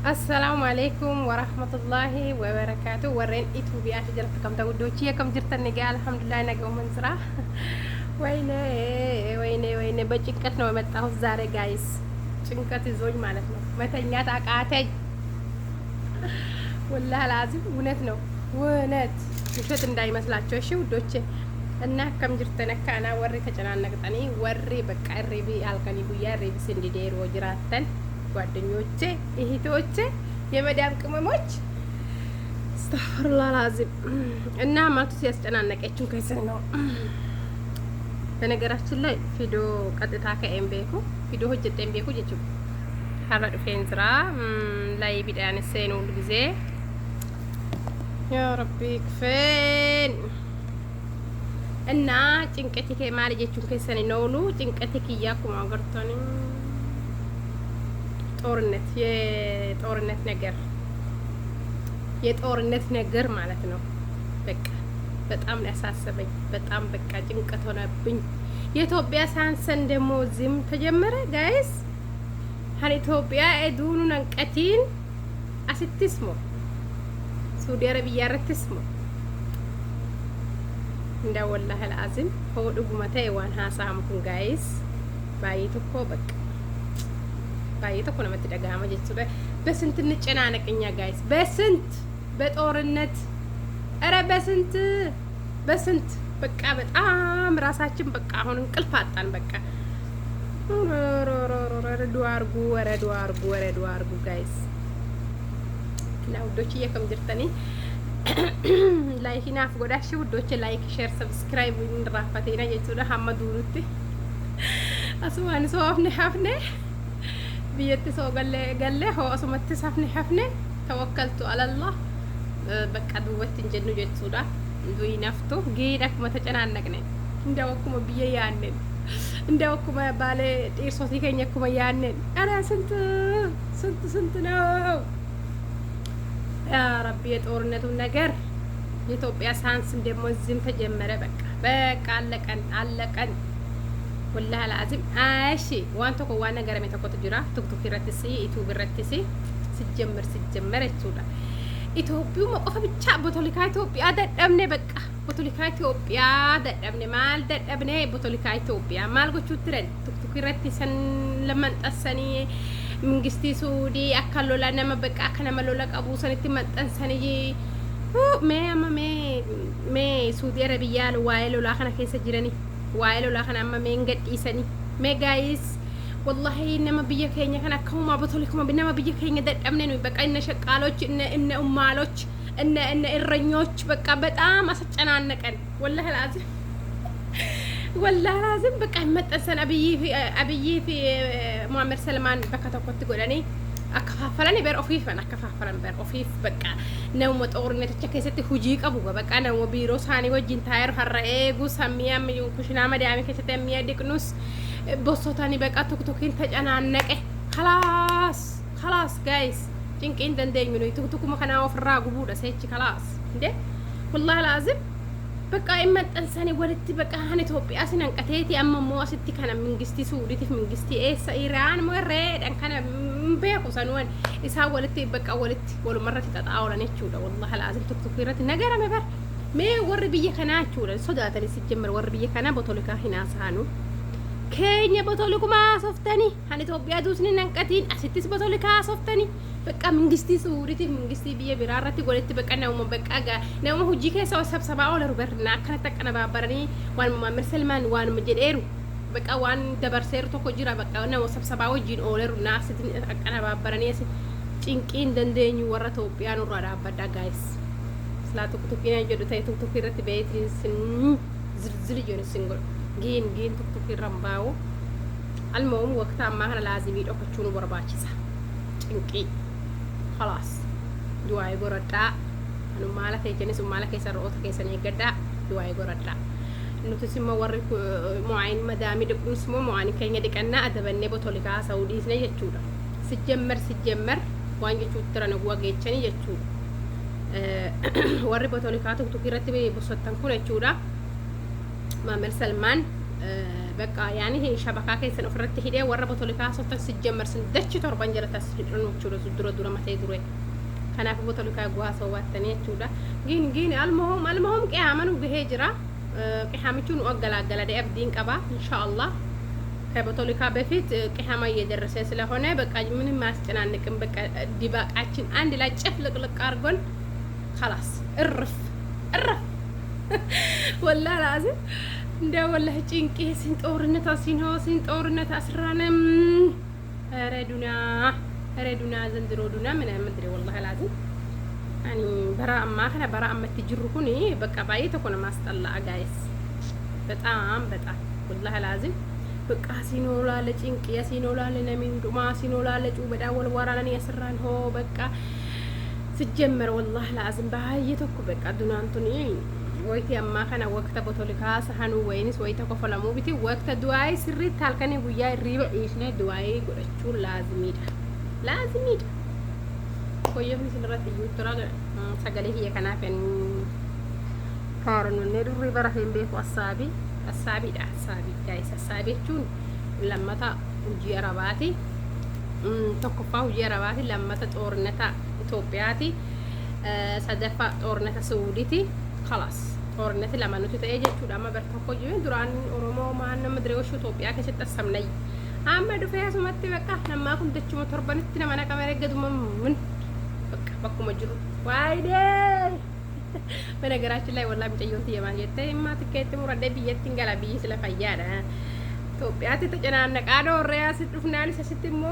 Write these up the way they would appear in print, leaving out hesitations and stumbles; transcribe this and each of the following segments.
السلام عليكم ورحمة الله وبركاته. ورين إثيوبيا شجرة كم تقولوا كم جرت النجاة الحمد لله نجوا من زرع. ويني ويني بجنكت نو متاهو زاري جايز ጭንቀት ይዞኝ ማለት ነው። መተኛት አቃተኝ ወላሂ ላዚም እውነት ነው እውነት ውሸት እንዳይመስላችሁ እሺ ውዶቼ። እና ከም ጅርተነ ካና ወሬ ተጨናነቅጠኒ ወሬ በቃ ሬቢ አልከኒ ጉያ ሬቢ ስንዲዴር ወጅራተን ጓደኞቼ እህቶቼ የመዳም ቅመሞች አስተግፊሩላህ ላዚም እና ማልቱ ሲያስጨናነቀችው ከስር ነው። በነገራችን ላይ ቪዲዮ ቀጥታ ከኤምቤኩ ቪዲዮ ሆጀት ኤምቤኩ ጀቹ ሀረድ ፌንዝራ ላይ ቢዳን ሰይኑ ጊዜ ያ ረቢ ክፈን እና ጭንቀቴ ከማል ጀቹን ከሰኔ ነውሉ ጭንቀቴ ከያኩ ማገርቶኒ የጦርነት ነገር ማለት ነው። በቃ በጣም ያሳሰበኝ በጣም በቃ ጭንቀት ሆነብኝ። የኢትዮጵያ ሳንሰን ደግሞ ዝም ተጀመረ ጋይስ ሀን ኢትዮጵያ ኤዱኑ ነንቀቲን አስትስሞ ሳውዲ አረቢያ ረትስሞ እንዳ ወላሂ አልዓዚም ሆዱ ጉመታ የዋን ሀሳምኩን ጋይስ ባይተኮ በቃ ባይተኮ ነው መተደጋማ ጀቹ በስንት እንጨናነቅኛ ጋይስ በስንት በጦርነት ኧረ በስንት በቃ በጣም ራሳችን በቃ አሁን እንቅልፍ አጣን። በቃ ረዱ አርጉ ጋይስ እና ውዶች እየከም ጅርተኒ ላይክ ናፍ ጎዳሽ ውዶች ላይክ ሼር ሰብስክራይብ እንድራፈቴና የሱዳ ሐመዱሩት አስማን ሶፍነ ሐፍነ ቢየት ሰው ገለ ሆ አስመት ሰፍነ ሐፍነ ተወከልቱ አለላህ በቃ ዱወት እንጀኑ ጀሱዳ ዱይ ነፍቶ ጌዳክ መተጨናነቅነ እንደወኩመ ብዬ ያንን እንደወኩመ ባለ ጤርሶት ይከኘኩመ ያንን አረ ስንት ነው ያ ረቢ። የጦርነቱን ነገር የኢትዮጵያ ሳንስም ደግሞ እዚህም ተጀመረ። በቃ አለቀን ወላሂ አልዓዚም። እሺ ዋንቶ ከዋና ገረሜ ተቆጥ ጅራ ቱክቱክ ረትሲ ዩቲዩብ ረትሲ ሲጀመር እሱዳ ኢትዮጵያ መቆፈ ብቻ ቦቶሊካ ኢትዮጵያ ደደምኔ በቃ ቦቶሊካ ኢትዮጵያ ደደምኔ ማል ደደምኔ ቦቶሊካ ኢትዮጵያ ማል ጎቹ ትረን ቱክቱክ ረትሰን ለመንጠሰኒ መንግስቲ ሱዲ አካሎላ ነመ በቃ ከነመሎላ ቀቡ ሰንቲ መንጠሰኒ ሜ ሱዲ አረቢያ ዋይሎ ላከና ከሰ ጅረኒ ዋይሎ ላከና አመ መንገዲሰኒ ሜ ጋይስ ወላሂ እነማ ብዬ ከኛ ከና ከውማ በቶሊክማ ብነማ ብዬ ከኛ ደደምኔ ነው በቃ እነ ሸቃሎች እነ ኡማሎች እነ እረኞች በቃ በጣም አስጨናነቀን ወላሂ ላዚም በቃ መጠሰን አብይ ፊ ሙአመር ሰልማን በከተኮት ጎዳኔ አከፋፈለን በር ኦፊፍ በቃ ነው ሞጦርነት ተከሰተ ሁጂ ቀቡ በቃ ነው ቢሮ ሳኒ ወጅን ታየር ፈረኤጉ ሰሚያም ኩሽና መዳሚ ከሰተ የሚያድቅኑስ ቦሶታኒ በቃ ቱክቱክን ተጨናነቀ። خلاص ጋይስ ጭንቄን ደንደኝ ነው ቱክቱክ መከና ወፍራ ጉቡ ደሰች خلاص እንዴ والله لازم በቃ ይመጠንሰኒ ወልት በቃ ሀን ኢትዮጵያ ሲነንቀቴት ያመሞ አስቲ ከነ መንግስቲ ሱዲት መንግስቲ ኤስ ኢራን ሞሬ ደንከነ በቁ ሰንወን ኢሳ ወልት በቃ ወሉ መረት ተጣውለነቹ والله لازم ቱክቱክ ይረት ነገር መበር ሜ ወር ብዬ ከናቹ ሶዳተኒ ሲጀመር ወር ብዬ ከና ቦቶሊካ ሂናሳኑ ከኛ ቦቶሊኩማ ሶፍተኒ ሀን ኢትዮጵያ ዱስኒ ነንቀቲን አስቲስ ቦቶሊካ ሶፍተኒ በቃ መንግስቲ ሱዲት መንግስቲ ብዬ ቢራራት ወልት በቃ ነው በቃ ነው ሁጂ ከሰው ሰብሰባ ወለሩ በርና ከነተቀነባበረኒ ዋን ሙአመር ሰልማን ዋን መጀዴሩ በቃ ዋን ደበርሴሩ ተኮጅራ በቃ ነው ሰብሰባ ወጂን ወለሩና አስቲን ተቀነባበረኒ ጭንቂን ደንደኙ ወራ ኢትዮጵያ ነው ራዳ አባዳ ጋይስ ስላቱ ቱኪና ጀዱታ ቱክ ይረት ቤትስ ዝልዝል ይነስንጎል ጊን ቱክ ይረምባው አልሞም ወቅታ ማህና ላዚም ይዶከቹኑ ወርባቺሳ ጭንቂ خلاص دواي غردا انو مالك يجنس مالك يسرؤت كيسن يغدا دواي غردا انو تسمى ورك معين مدامي دقوس مو معين كينيا دقنا ادبني بوتوليكا سعودي سنه يچودا ሲጀመር ዋንጂ ቹትራነ ዋጌቸኒ የቹ ወሪ ቦቶሊካ ቱክቱክ ይረትበ በሶተን ኩነ ቹዳ ሙአመር ሰልማን በቃ ያኔ ይሄ ሸበካ ከሰን ፍረት ሄደ ወረ ቦቶሊካ ሶተ ሲጀመር ስንደች ቶርባን ጀለታ ሲድኑ ቹሎ ድሮ ማታይ ድሮ ከናፍ ቦቶሊካ ጓሰው ዋተኔቹዳ ግን አልመሆም ቂያማኑ በሄጅራ ቂያማቹን ወገላገለ ደብዲን ቀባ ኢንሻአላህ ከቦቶሊካ በፊት ቂያማ እየደረሰ ስለሆነ በቃ ምንም ማስጨናንቅም በቃ ዲባቃችን አንድ ላይ ጨፍልቅልቅ አርጎን خلاص እርፍ والله لازم እንደ ወላሂ ጭንቄ ሲንጦርነት አስራንም ረዱና ዘንድሮ ዱና ምን ምድሪ والله لازم يعني براء ما تجركوني በቃ ባይተ ኮነ ማስጠላ ጋይስ በጣም والله لازم በቃ ሲኖላለ ጭንቄ ሲኖላለ ነሚን ዱማ ሲኖላለ ጩበዳ ወልወራለን ያስራን ሆ በቃ ሲጀመር والله لازم ባይተ ኮ በቃ ዱናንቱኒ ويتي أما كان وقت بطولك سحنو وينس ويتا كفلامو بيتي وقت دواي سريت تالكني ويا الريبة إيشنا دواي قرشو لازم يدا كويه مثل رات يوترا سجله هي كنا فين قارنوا نيرو الريبة راح ينبيه والصابي جايس الصابي تون لما تا وجي رباتي تكفى وجي رباتي لما تطورنتا إثيوبياتي صدفة طورنتا سعوديتي خلاص ጦርነት ለማንቱ ተያጀቹ ዳማ በርተኮ ይሁን ዱራን ኦሮሞ ማን ምድሬዎቹ ኢትዮጵያ ከሰጠሰምነይ አመዱ ፈያስ መጥ በቃ ለማኩን ደች ሞተር በንት ለማና ካሜራ ገዱ ምን በቃ በኩ መጅሩ ዋይዴ በነገራችን ላይ ወላሂ ምጠየውት የማንየተ ማትከት ሙረደ ቢየት እንገላ ቢይ ስለፈያዳ ኢትዮጵያ ተጨናነቃ ዶሪያ ስጥፍናን ሰስትሞ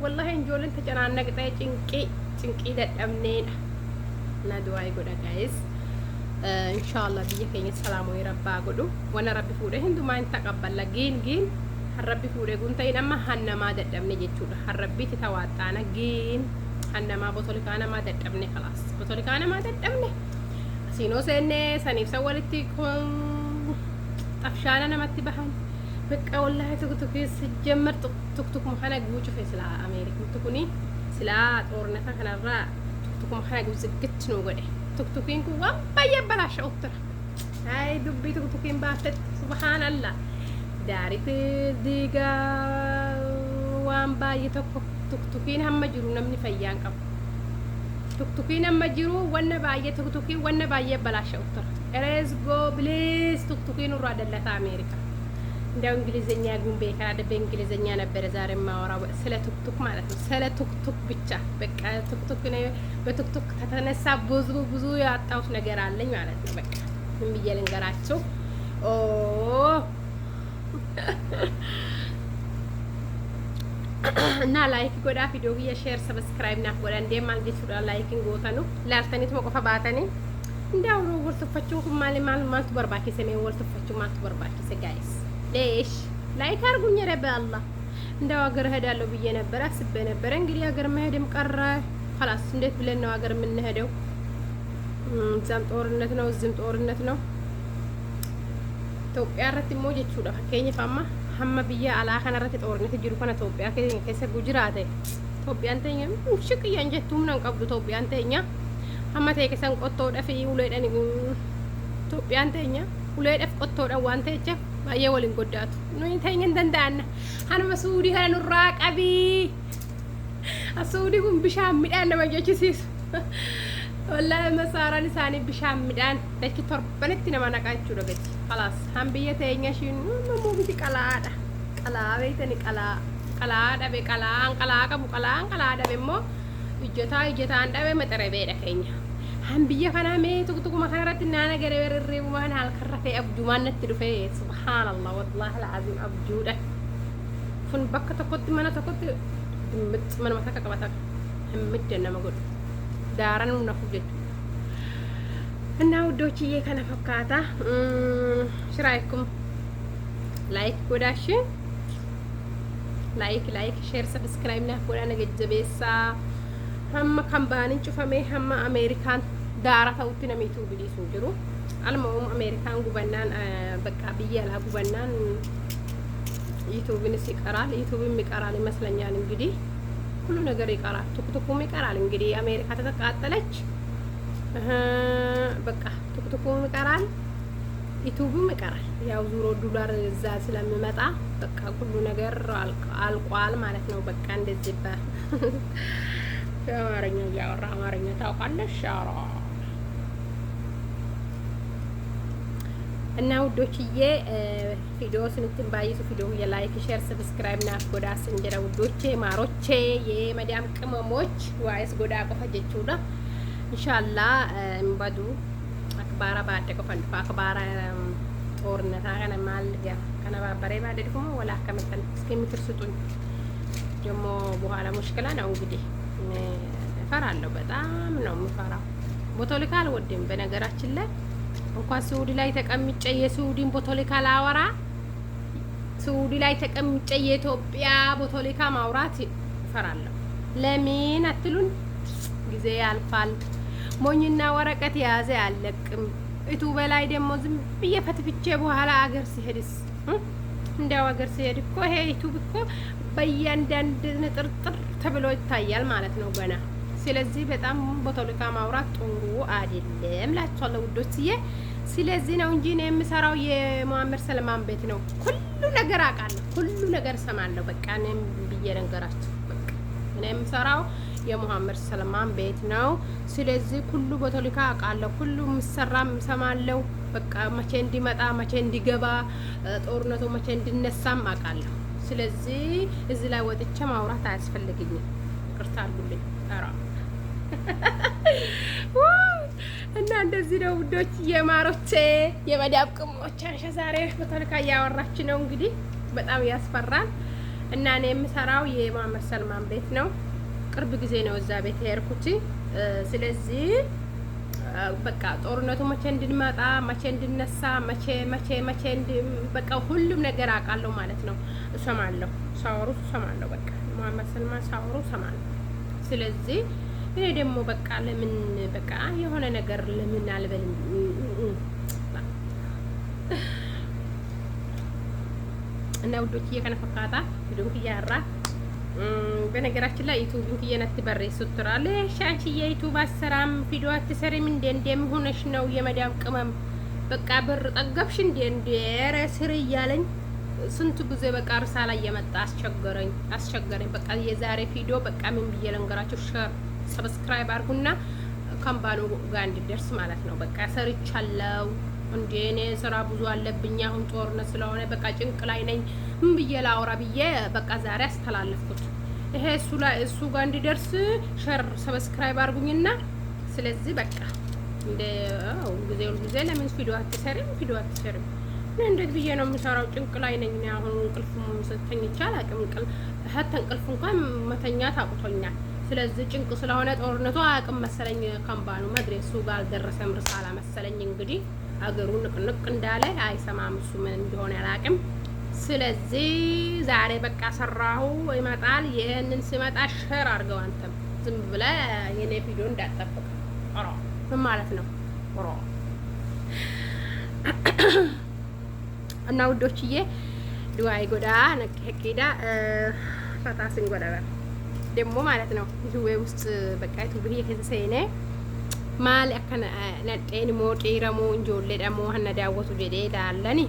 ወላሂ እንጆልን ተጨናነቅ ጣይ ጭንቂ ደደምኔና ለዱአይ ጎዳ ጋይስ إن شاء الله بيجي السلام ويربى قدو وأنا ربي فوده هندو ما ينتقبل لجين الربي فوده قلت إن ما هن ما دتمني جتشوده الربي تتواتانا جين هن ما بطولك أنا ما دتمني خلاص بطولك أنا ما دتمني سينو سنة سنيف سوالتي كون أفشان أنا ما تبهن بقى والله تكتكي سجمر تكتك مخنا جوج في سلا أمريكا تكوني سلا أورنتا خنا را تكتك مخنا جوج كتنو قدي تكتكين كوا بايا بلاش أوتر هاي دبي تكتكين باتت سبحان الله داري تديجا وان بايا تكتكين هم مجرون من فيان كم تكتكين هم مجرو وانا بايا تكتكين وانا بايا بلاش أوتر let's go please تكتكين وراد الله أمريكا ده إنجليزية يقوم بيك هذا بإنجليزية أنا برزار ما ورا سلا توك مالته سلا توك بيتشا بك توك نه بتوك تتنسى بوزو يا تاوش نجار عليه مالته بك من بيجي نجاراتشو أوه نا لايك كودا فيديو هي شير سبسكرايب ناخد عندي ما عندي شو لايكين قوتانو لا تاني تمو كفا باتاني نداو ورث فتشو مالي ما تبر باكي سمي ورث فتشو ما تبر باكي سجايس ليش لايك አርጉኝ ረበ አላህ እንደው ሀገር ሄዳለሁ ብዬ ነበር አስቤ ነበር እንግዲህ ሀገር መሄድም ቀረ خلاص እንዴት ብለን ነው ሀገር የምንሄደው እዛም ጦርነት ነው እዚህም ጦርነት ነው ኢትዮጵያ ረት ሞጀቹ ዳ ከኛ ፋማ ሐማ ብያ አላ ከነረት ጦርነት ጅሩ ከነ ኢትዮጵያ ከሰ ጉጅራተ ኢትዮጵያ አንተኛ ሽቅ ያንጀቱም ነን ቀብዱ ኢትዮጵያ አንተኛ ሐማ ተከሰን ቆጦ ደፍ ይውለደን ኢትዮጵያ አንተኛ ውለደፍ ቆጦ ዳ ዋንተ ቸፍ بايا ولين قداتو نو ينتهين دندانا أنا مسؤولي هلا نراك أبي السعودي هم بشام ميدان ما جاش سيس والله ما صار لساني بشام ميدان لكن تربنتنا ما نقعد شو لقيت خلاص هم بيتين يشين مو بيجي كلا بيتني كلا أبي كلا كبو كلا أبي مو إجتا عند أبي متربي لكينيا هم بيجي خنا مي تك ما خنا رتنا أنا قريب الريب وما أنا هالكرة أبجو ما نترفيه سبحان الله والله العظيم أبجو ده فن بكة تقط ما نتقط مت ما نمسك كبتك هم متجنا ما قول دارن ونفوجت أنا ودوشي كنا فكاتا شو رأيكم لايك كوداشي لايك شير سبسكرايب نحكي أنا قد جبسا هم كمبانين شوف هم أمريكان دارة توتنا ميتو بدي سنجرو المهم أمريكان جبنان بقى بيجيلها جبنان يوتيوب نسيقرال يوتيوب ميقرال مثلا يعني እንግዲህ ሁሉ ነገር ይቀራል ቱክቱኩም ይቀራል እንግዲህ አሜሪካ ተተቃጠለች በቃ ቱክቱኩም ይቀራል ዩቱብም ይቀራል። ያው ዙሮ ዶላር እዛ ስለሚመጣ በቃ ሁሉ ነገር አልቋል ማለት ነው። በቃ እንደዚህ በአማርኛ እያወራ አማርኛ ታውቃለሽ? ሻራ እና ውዶችዬ ቪዲዮ ስንትን ባይሱ ቪዲዮ የላይክ ሼር ሰብስክራይብ ና ጎዳስ እንጀራ ውዶቼ ማሮቼ የመዳም ቅመሞች ዋይስ ጎዳ ቆፈጀቹዳ ኢንሻአላህ እንባዱ አክባራ ባደ ቆፈን አክባራ ጦርነት አገነ ማልጋ ከነባበሬ ባደ ደግሞ ወላ ከመተን እስከሚትርሱጡኝ ደግሞ በኋላ ሙሽክላ ነው እንግዲህ እፈራለሁ። በጣም ነው የምፈራው። ቦቶሊካ አልወድም በነገራችን ላይ እንኳን ሳውዲ ላይ ተቀምጬ የሳውዲን ቦቶሊካ ላወራ ሳውዲ ላይ ተቀምጬ የኢትዮጵያ ቦቶሊካ ማውራት እፈራለሁ። ለምን አትሉን? ጊዜ ያልፋል። ሞኝና ወረቀት የያዘ አለቅም። ዩቱብ ላይ ደግሞ ዝም ብዬ ፈትፍቼ በኋላ አገር ሲሄድስ እንደው አገር ሲሄድ እኮ ይሄ ዩቱብ እኮ በእያንዳንድ ንጥርጥር ተብሎ ይታያል ማለት ነው ገና። ስለዚህ በጣም ቦቶሊካ ማውራት ጥሩ አይደለም ላችኋለሁ ውዶችዬ። ስለዚህ ነው እንጂ ነው የምሰራው የሙአመር ሰልማን ቤት ነው። ሁሉ ነገር አውቃለሁ፣ ሁሉ ነገር ሰማለሁ። በቃ እኔም ብዬ ነገራችሁ። በቃ እኔ የምሰራው የሙአመር ሰልማን ቤት ነው። ስለዚህ ሁሉ ቦቶሊካ አውቃለሁ፣ ሁሉ ምሰራም ሰማለሁ። በቃ መቼ እንዲመጣ መቼ እንዲገባ ጦርነቱ መቼ እንዲነሳም አውቃለሁ። ስለዚህ እዚህ ላይ ወጥቼ ማውራት አያስፈልግኝም። ይቅርታ አድርጉልኝ። እና እንደዚህ ነው ውዶች የማሮቼ የመዳብ ቅሞች አንሸ ዛሬ ቦቶሊካ እያወራች ነው እንግዲህ በጣም ያስፈራል። እና እኔ የምሰራው የሙአመር ሰልማን ቤት ነው። ቅርብ ጊዜ ነው እዛ ቤት የሄድኩት። ስለዚህ በቃ ጦርነቱ መቼ እንድንመጣ መቼ እንድነሳ መቼ በቃ ሁሉም ነገር አውቃለሁ ማለት ነው። እሰማለሁ፣ ሳወሩ እሰማለሁ። በቃ ሙአመር ሰልማን ሳወሩ እሰማለሁ። ስለዚህ እኔ ደግሞ በቃ ለምን በቃ የሆነ ነገር ለምን አልበልም? እና ውዶች እየከነፈካታ ቪዲዮ እያራ በነገራችን ላይ ዩቲዩብ እየነት በሬ ስትራለ ሻንቺ የዩቲዩብ አሰራም ቪዲዮ አትሰሪም እንደም ሆነሽ ነው የመዳም ቅመም በቃ ብር ጠገብሽ እንደ ኧረ ስሪ እያለኝ ስንቱ ጊዜ በቃ ርሳ ላይ የመጣ አስቸገረኝ። በቃ የዛሬ ቪዲዮ በቃ ምን ብዬ ልንገራችሁ? ሼር ሰብስክራይብ አድርጉና ካምባሎ ጋር እንዲደርስ ማለት ነው። በቃ ሰርቻለሁ እንዴ እኔ ስራ ብዙ አለብኝ። አሁን ጦርነት ስለሆነ በቃ ጭንቅ ላይ ነኝ። ምን ብዬ ላውራ ብዬ በቃ ዛሬ አስተላለፍኩት። ይሄ እሱ ጋር እንዲደርስ ሼር ሰብስክራይብ አድርጉኝና ስለዚህ በቃ እንደ ሁሉ ጊዜ ለምን ቪዲዮ አትሰሪም? እንዴት ብዬ ነው የምሰራው? ጭንቅ ላይ ነኝ። አሁን እንቅልፍም ስተኝቻ አላውቅም። እንቅልፍ እንኳን መተኛት አቅቶኛል። ስለዚህ ጭንቅ ስለሆነ ጦርነቱ አያውቅም መሰለኝ። ካምባኑ መድረሱ ጋር አልደረሰም። ርሳላ መሰለኝ እንግዲህ አገሩ ንቅንቅ እንዳለ አይሰማም። እሱ ምን እንደሆነ አላውቅም። ስለዚህ ዛሬ በቃ ሰራሁ ይመጣል። ይሄንን ሲመጣ ሼር አድርገው አንተም ዝም ብለህ የኔ ቪዲዮ እንዳትጠብቅ። ምን ማለት ነው? እና ውዶችዬ ዱአይ ጎዳ ነከከዳ ፈታስን ጎዳ ደግሞ ማለት ነው ዱዌ ውስጥ በቃ ዩቲዩብ ከሰሰኔ ማል አከነ ነጤን ሞጪረሙ እንጆሌ ደሞ ሀነ ዳወቱ ጀዴ ዳለኒ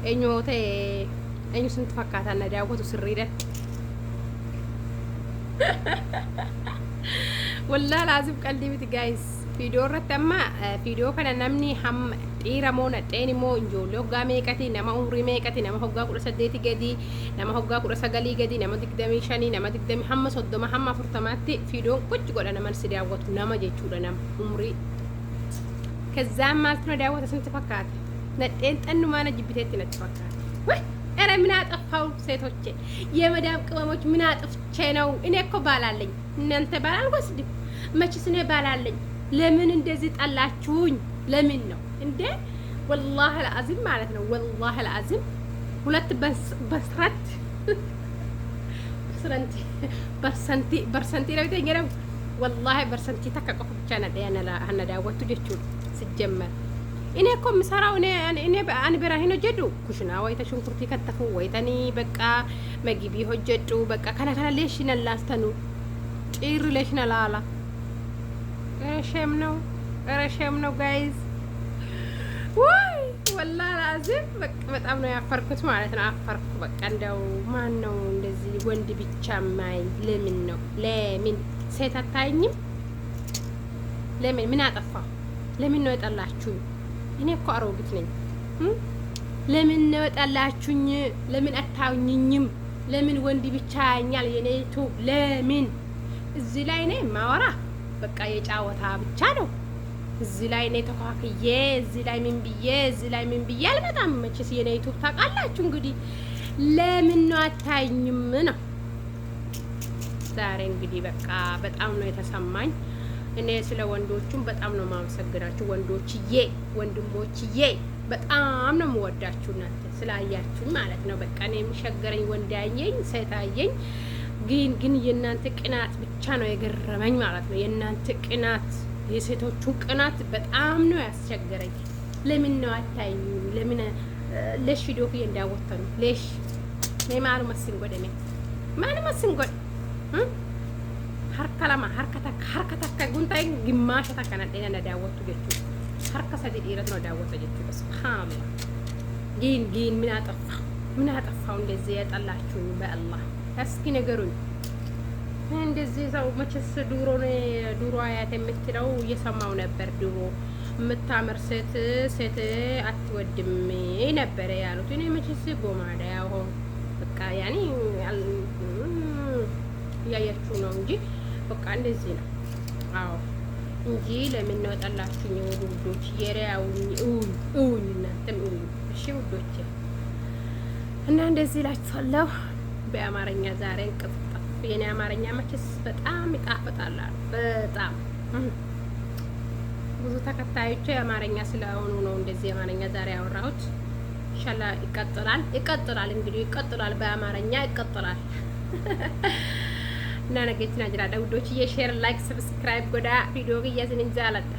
እኞቴ እኙ ስንት ፈካታ ነ ዳወቱ ስሪደ ወላ ላዝም ቀልዲ ቢት ጋይስ ቪዲዮ ረተማ ቪዲዮ ከነ ነምኒ ሀም ጢረሞ ነጤን ሞ እንጆሌ ሆጋ ሜቀቲ ነማ ኡምሪ ሜቀቲ ነማ ሆጋ ቁረ ሰዴቲ ገዲ ነማ ሆጋ ቁረ ሰገሊ ገዲ ነማ ድግደሚ ሸኒ ነማ ድግደሚ ሀመ ሶዶማ ሀማ ፉርተማቲ ቪዲዮ ቁጭ ጎዳ ነማ ሲዳወቱ ነማ ጀቹ ደነም ኡምሪ ከዛም ማለት ነው ዳወተ ስንት ፈካት ነጤን ጠኑ ማነ ጅብቴት ነጥ ፈካት ወይ ኧረ ምን አጠፋው? ሴቶቼ የመዳም ቅመሞች ምን አጥፍቼ ነው? እኔ እኮ ባላለኝ እናንተ ባላል ወስድ መችስ እኔ ባላለኝ ለምን እንደዚህ ጠላችሁኝ? ለምን ነው እንዴ? ወላሂ አልዓዚም ማለት ነው። ወላሂ አልዓዚም ሁለት በርሰንቲ ነው የተገኘው። ወላሂ በርሰንቲ ተከቀፉ ብቻ ነዳያና ሀነዳወቱ ጀቹ ሲጀመር እኔ እኮ የምሰራው እኔ በራሂ ነው ጀዱ ኩሽና ወይተ ሽንኩርቲ ከተፉ ወይተኒ በቃ መግቢ ሆጀዱ በቃ ከና ሌሽ ነላስተኑ ጭር ሌሽ ነላላ ረሸም ነው ጋይዝ ወይ ወላሂ ላዚም በቃ በጣም ነው ያፈርኩት ማለት ነው። አፈርኩ በቃ እንደው ማን ነው እንደዚህ ወንድ ብቻ ማይ? ለምን ነው ለምን ሴት አታይኝም? ለምን ምን አጠፋ? ለምን ነው የጠላችሁኝ? እኔ እኮ አሮጊት ነኝ። ለምን ነው የጠላችሁኝ? ለምን አታዩኝም? ለምን ወንድ ብቻ ያኛል የኔቱ? ለምን እዚህ ላይ ነው ማወራ? በቃ የጫወታ ብቻ ነው። እዚህ ላይ ነው ተኳክዬ፣ እዚህ ላይ ምን ብዬ፣ እዚህ ላይ ምን ብዬ አልመጣም። መቼስ የኔ ዩቲዩብ ታውቃላችሁ እንግዲህ። ለምን ነው አታዩኝም ነው ዛሬ እንግዲህ በቃ በጣም ነው የተሰማኝ። እኔ ስለ ወንዶቹም በጣም ነው ማመሰግናችሁ ወንዶችዬ፣ ወንድሞችዬ በጣም ነው የምወዳችሁ እናንተ ስላያችሁኝ ማለት ነው። በቃ እኔ የሚሸገረኝ ወንድ ያየኝ ሴት ያየኝ፣ ግን የእናንተ ቅናት ብቻ ነው የገረመኝ ማለት ነው። የእናንተ ቅናት፣ የሴቶቹ ቅናት በጣም ነው ያስቸገረኝ። ለምን ነው አታይኝ? ለምን ለሽ ቪዲዮ እንዳወጣው ለሽ ማሉ መስንጎደ ነው ማሉ መስንጎደ harkalama harkata guntai gimasha takana dena na daawwatu jechuudha. Harka sadi dhiiratu na daawwata jechuudha. Subhanallah. Gin ምን አጠፋው እንደዚህ ያጣላችሁኝ በአላህ እስኪ ነገሩኝ። እንደዚህ ሰው መቼስ ዱሮ አያት የምትለው እየሰማው ነበር። ድሮ የምታምር ሴት አትወድም ነበር ያሉት። እኔ መቼስ ጎማዳ ያው በቃ ያኔ ያያችሁ ነው እንጂ በቃ እንደዚህ ነው። አዎ እንጂ ለምን ነው ጠላችሁኝ? ውዶች የሪያውኝ እናንተም እሺ ውዶች። እና እንደዚህ እላችኋለሁ በአማርኛ ዛሬ ቅጥፍ። የኔ አማርኛ መቼስ በጣም ይጣፍጣል። በጣም ብዙ ተከታዮች የአማርኛ ስለሆኑ ነው እንደዚህ አማርኛ ዛሬ ያወራሁት። ኢንሻአላህ ይቀጥላል እንግዲህ ይቀጥላል፣ በአማርኛ ይቀጥላል። እና ነገ ጅራዳ ውዶች የሼር ላይክ ሰብስክራይብ ጎዳ ቪዲዮ ግያዝን እንጃ አለታ